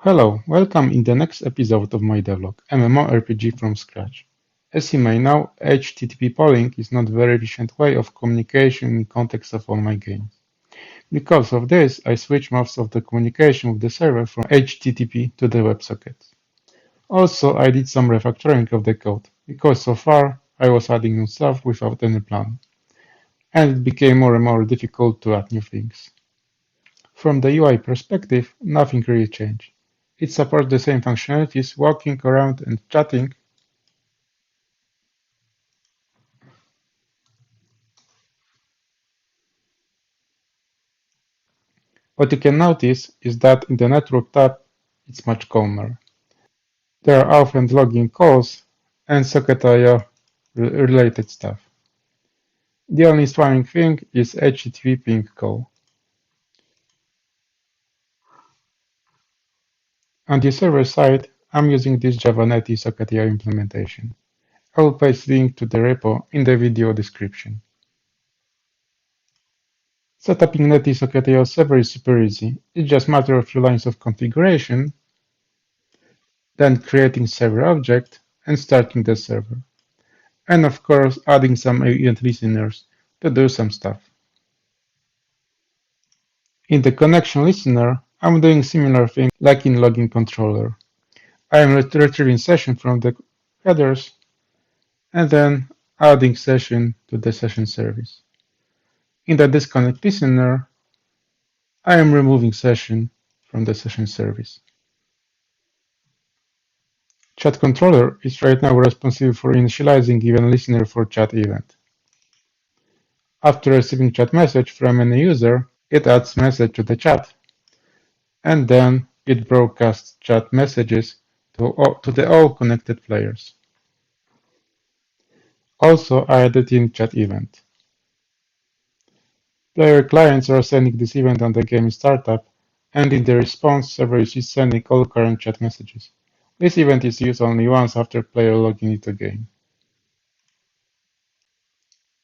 Hello, welcome in the next episode of my devlog, MMORPG from scratch. As you may know, HTTP polling is not a very efficient way of communication in context of all my games. Because of this, I switched most of the communication with the server from HTTP to the WebSocket. Also, I did some refactoring of the code, because so far I was adding new stuff without any plan, and it became more and more difficult to add new things. From the UI perspective, nothing really changed. It supports the same functionalities, walking around and chatting. What you can notice is that in the network tab, it's much calmer. There are often logging calls and socketio related stuff. The only spamming thing is HTTP ping call. On the server side, I'm using this Java netty-socket-io implementation. I will paste link to the repo in the video description. Setuping netty-socket-io server is super easy. It's just a matter of a few lines of configuration, then creating server object and starting the server. And of course, adding some event listeners to do some stuff. In the connection listener, I'm doing similar thing like in login controller. I am retrieving session from the headers and then adding session to the session service. In the disconnect listener, I am removing session from the session service. Chat controller is right now responsible for initializing event listener for chat event. After receiving chat message from any user, it adds message to the chat, and then it broadcasts chat messages to the all connected players. Also, I added in chat event. Player clients are sending this event on the game startup, and in the response server is sending all current chat messages. This event is used only once after player logging into the game.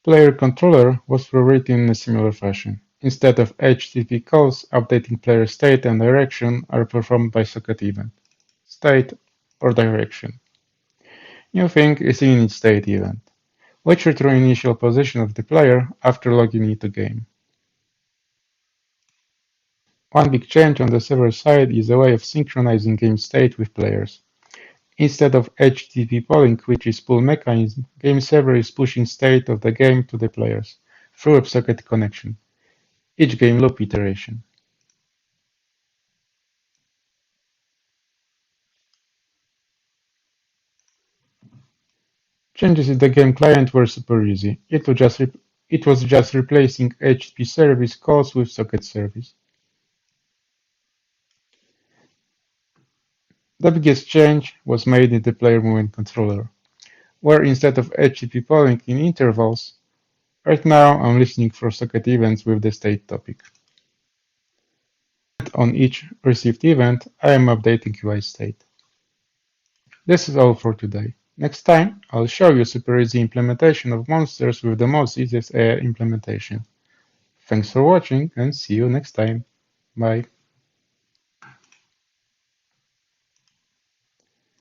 Player controller was rewritten in a similar fashion. Instead of HTTP calls, updating player state and direction are performed by socket event, state, or direction. New thing is init state event, which returns initial position of the player after logging into game. One big change on the server side is a way of synchronizing game state with players. Instead of HTTP polling, which is pull mechanism, game server is pushing state of the game to the players through WebSocket connection, each game loop iteration. Changes in the game client were super easy. It was just replacing HTTP service calls with socket service. The biggest change was made in the player movement controller, where instead of HTTP polling in intervals, right now I'm listening for socket events with the state topic. On each received event, I am updating UI state. This is all for today. Next time, I'll show you super easy implementation of monsters with the most easiest AI implementation. Thanks for watching and see you next time. Bye.